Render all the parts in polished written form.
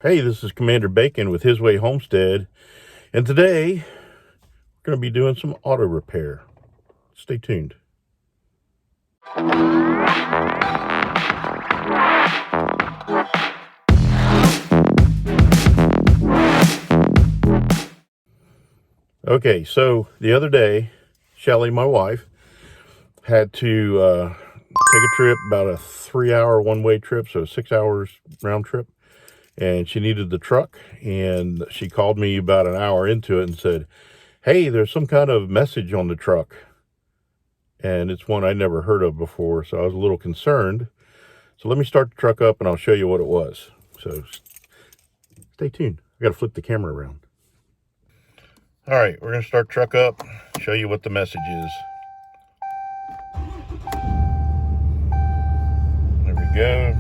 Hey, this is Commander Bacon with His Way Homestead, and today we're going to be doing some auto repair. Stay tuned. Okay, so the other day, Shelly, my wife, had to take a trip, about a 3-hour one-way trip, so 6 hours round trip. And she needed the truck, and she called me about an hour into it and said, hey, there's some kind of message on the truck. And it's one I never heard of before, so I was a little concerned. So let me start the truck up and I'll show you what it was. So stay tuned. I got to flip the camera around. All right, we're going to start truck up, show you what the message is. There we go.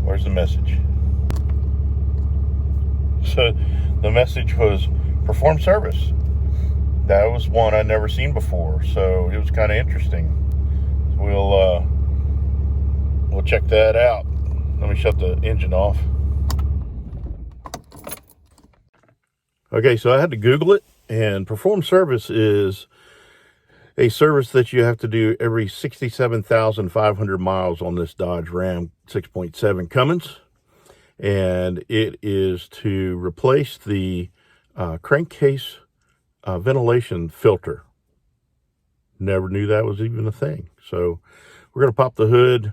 Where's the message? So the message was perform service. That was one I'd never seen before, so it was kind of interesting. We'll check that out. Let me shut the engine off. Okay, so I had to Google it, and perform service is a service that you have to do every 67,500 miles on this Dodge Ram 6.7 Cummins. And it is to replace the crankcase ventilation filter. Never knew that was even a thing. So we're going to pop the hood.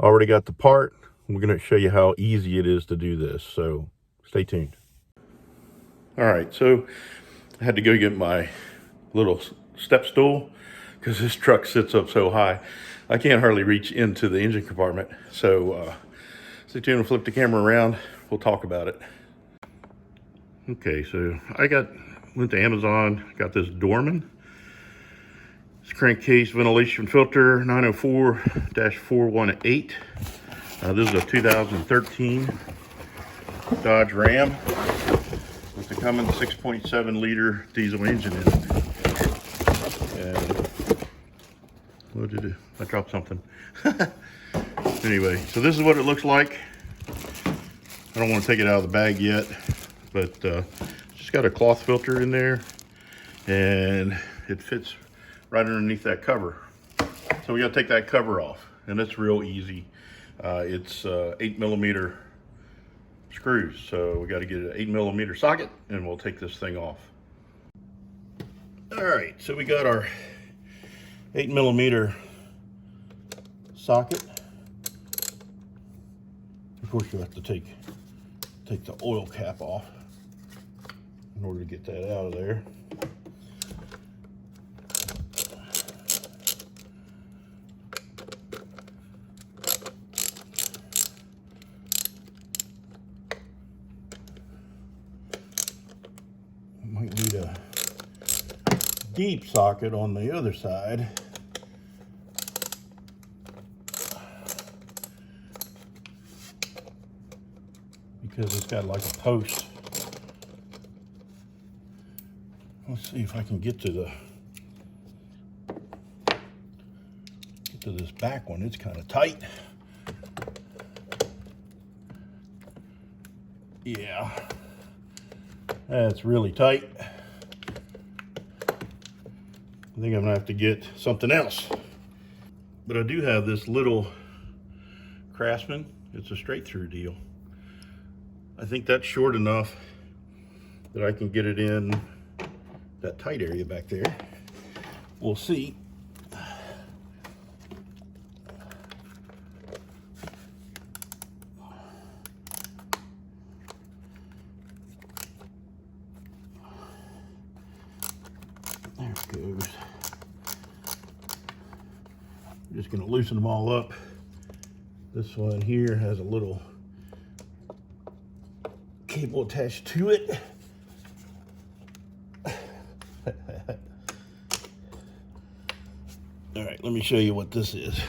Already got the part. We're going to show you how easy it is to do this. So stay tuned. All right, so I had to go get my little step stool because this truck sits up so high. I can't hardly reach into the engine compartment. So stay tuned and flip the camera around. We'll talk about it. Okay, so I went to Amazon, got this Dorman. It's crankcase ventilation filter 904-418. This is a 2013 Dodge Ram with the Cummins 6.7 liter diesel engine in it. And what did I dropped something? Anyway, so this is what it looks like. I don't want to take it out of the bag yet, but just got a cloth filter in there, and it fits right underneath that cover. So we got to take that cover off, and it's real easy. It's 8mm screws, so we got to get an 8mm socket, and we'll take this thing off. All right, so we got our 8mm socket. Of course, you have to take the oil cap off in order to get that out of there. Might need a deep socket on the other side. Because it's got like a post. Let's see if I can get to this back one. It's kind of tight. Yeah, that's really tight. I think I'm gonna have to get something else. But I do have this little Craftsman. It's a straight through deal. I think that's short enough that I can get it in that tight area back there. We'll see. There it goes. I'm just going to loosen them all up. This one here has a little cable attached to it. All right, let me show you what this is.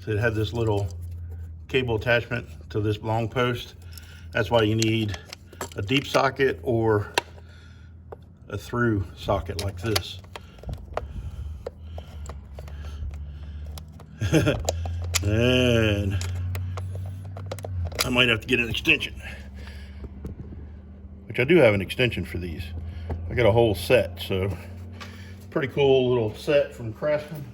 So it has this little cable attachment to this long post. That's why you need a deep socket or a through socket like this. And I might have to get an extension, which I do have an extension for these. I got a whole set, so pretty cool little set from Craftsman.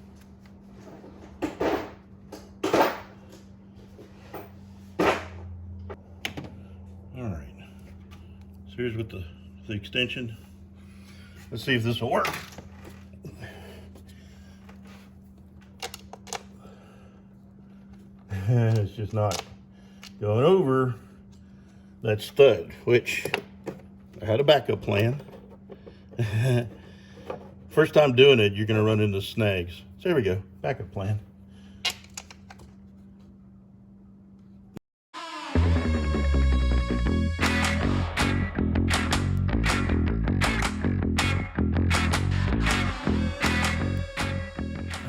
All right, so here's with the extension. Let's see if this will work. And it's just not going over that stud, which I had a backup plan. First time doing it, you're going to run into snags. So there we go, backup plan. All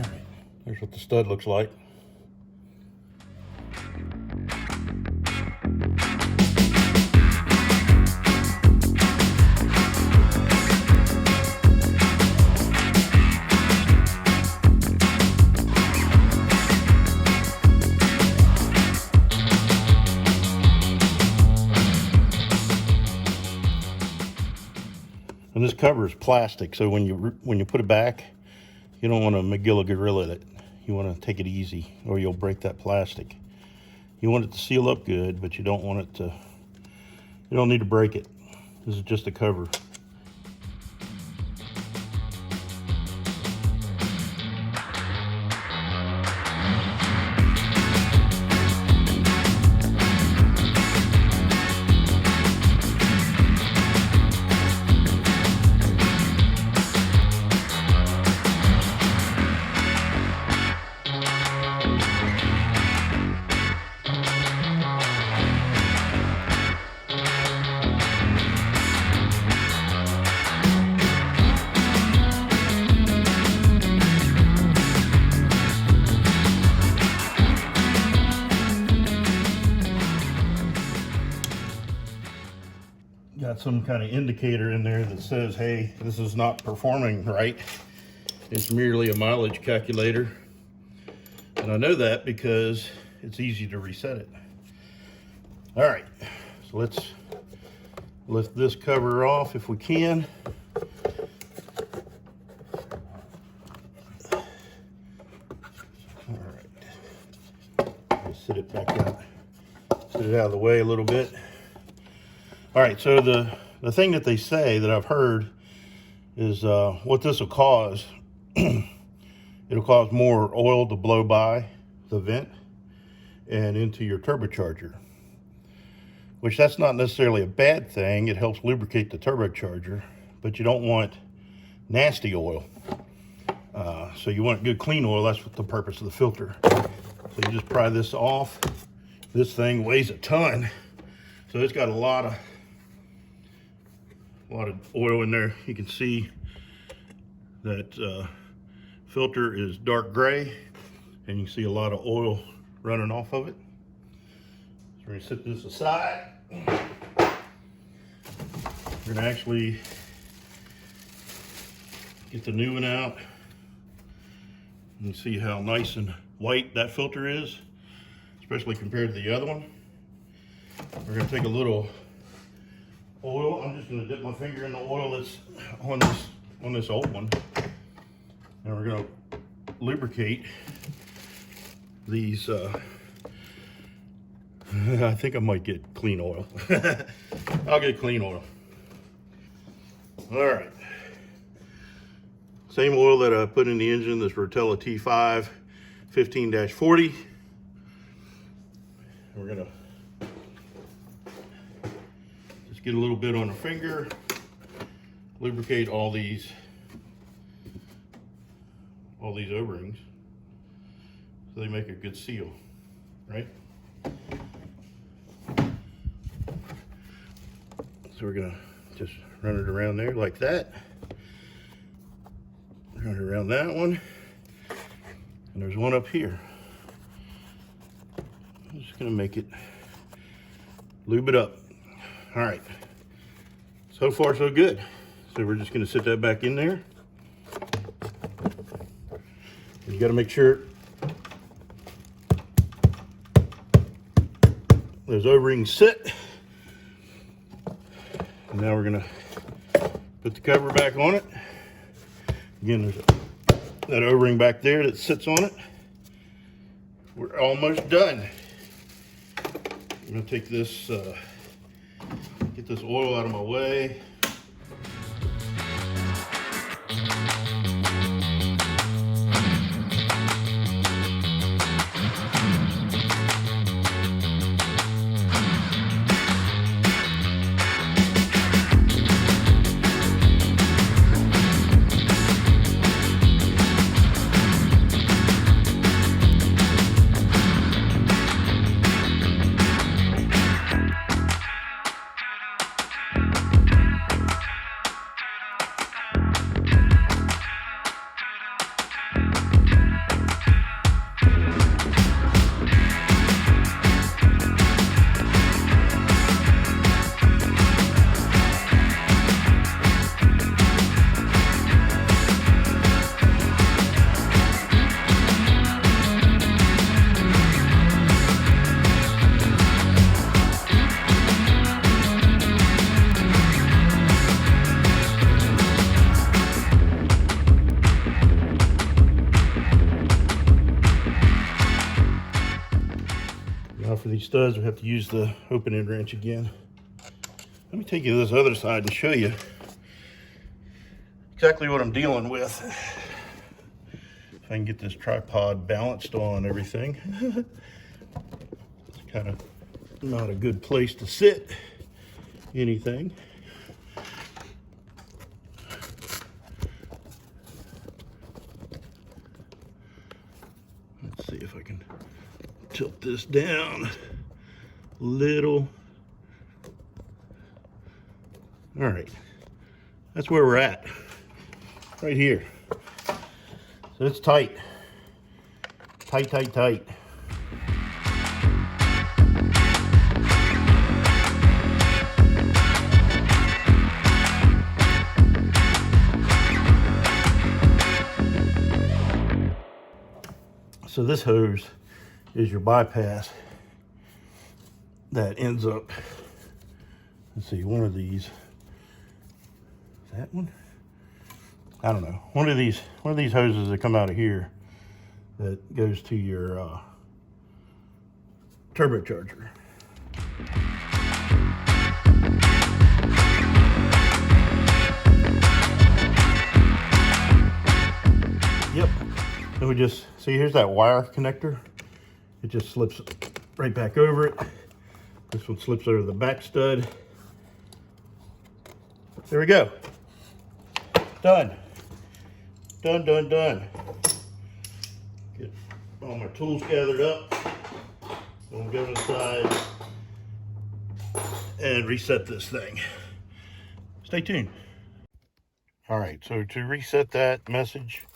right, here's what the stud looks like. And this cover is plastic, so when you put it back, you don't want to McGill gorilla it. You want to take it easy, or you'll break that plastic. You want it to seal up good, but you don't want it to. You don't need to break it. This is just a cover. Got some kind of indicator in there that says, hey, this is not performing right. It's merely a mileage calculator. And I know that because it's easy to reset it. All right, so let's lift this cover off if we can. All right, let's sit it back out, sit it out of the way a little bit. All right, so the thing that they say that I've heard is what this will cause, it'll cause more oil to blow by the vent and into your turbocharger, which that's not necessarily a bad thing. It helps lubricate the turbocharger, but you don't want nasty oil. So you want good clean oil. That's what the purpose of the filter. So you just pry this off. This thing weighs a ton, so it's got a lot of oil in there. You can see that filter is dark gray, and you can see a lot of oil running off of it. So we're going to set this aside. We're going to actually get the new one out and see how nice and white that filter is, especially compared to the other one. We're going to take a little oil. I'm just going to dip my finger in the oil that's on this old one, and we're going to lubricate these. I think I might get clean oil. I'll get clean oil. All right, same oil that I put in the engine, this Rotella T5 15-40. We're going to get a little bit on the finger, lubricate all these O-rings so they make a good seal, right? So we're gonna just run it around there like that. Run it around that one, and there's one up here. I'm just gonna make it, lube it up. All right, so far so good. So we're just gonna sit that back in there. You gotta make sure those O-rings sit. And now we're gonna put the cover back on it. Again, there's that O-ring back there that sits on it. We're almost done. I'm gonna take this, get this oil out of my way. Now for these studs, we have to use the open-end wrench again. Let me take you to this other side and show you exactly what I'm dealing with. If I can get this tripod balanced on everything. It's kind of not a good place to sit anything. Let's see if I can tilt this down a little. All right, that's where we're at, right here. So it's tight, tight, tight, tight. So this hose is your bypass that ends up, let's see, one of these, is that one? I don't know. One of these hoses that come out of here that goes to your turbocharger. Yep. And we just see, here's that wire connector. It just slips right back over it. This one slips over the back stud. There we go. Done. Done, done, done. Get all my tools gathered up. We'll go to the side and reset this thing. Stay tuned. All right, so to reset that message,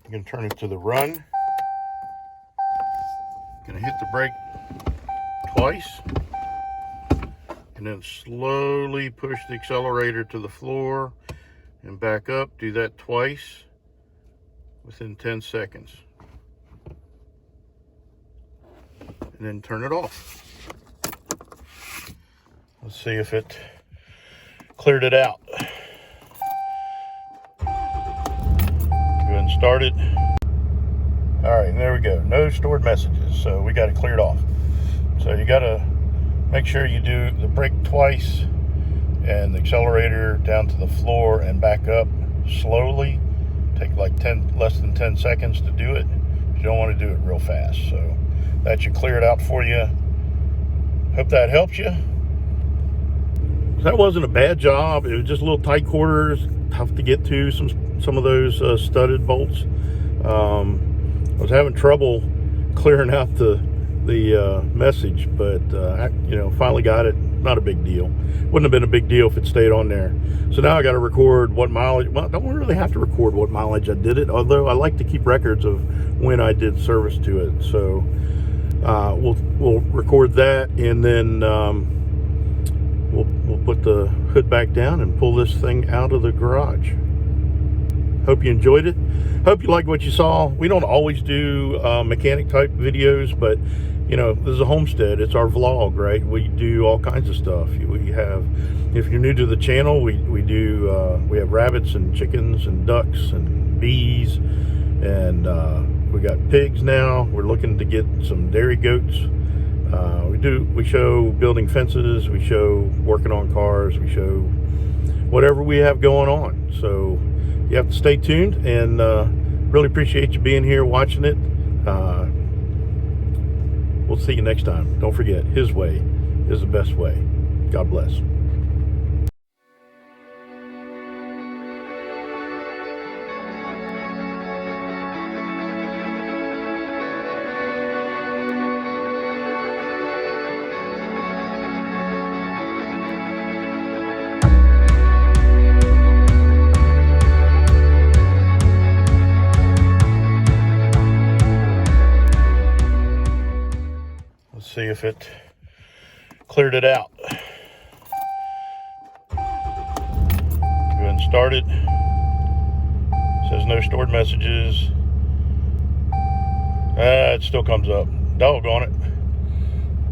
I'm gonna turn it to the run. Gonna hit the brake twice and then slowly push the accelerator to the floor and back up. Do that twice within 10 seconds. And then turn it off. Let's see if it cleared it out. Go ahead and start it. All right, and there we go. No stored messages, so we got it cleared off. So you got to make sure you do the brake twice and the accelerator down to the floor and back up slowly. Take like less than 10 seconds to do it. You don't want to do it real fast. So that should clear it out for you. Hope that helps you. That wasn't a bad job. It was just a little tight quarters, tough to get to some of those studded bolts. I was having trouble clearing out the message, but I, finally got it. Not a big deal. Wouldn't have been a big deal if it stayed on there. So now I got to record what mileage. Well, I don't really have to record what mileage I did it, although I like to keep records of when I did service to it. So we'll record that, and then we'll put the hood back down and pull this thing out of the garage. Hope you enjoyed it. Hope you liked what you saw. We don't always do mechanic type videos, but you know, this is a homestead. It's our vlog, right? We do all kinds of stuff. We have, if you're new to the channel, we have rabbits and chickens and ducks and bees, and we got pigs now. We're looking to get some dairy goats. We show building fences, we show working on cars, we show whatever we have going on. So you have to stay tuned, and really appreciate you being here watching it. We'll see you next time. Don't forget, His way is the best way. God bless. See if it cleared it out. Go ahead and start it. Says no stored messages. It still comes up. Doggone it.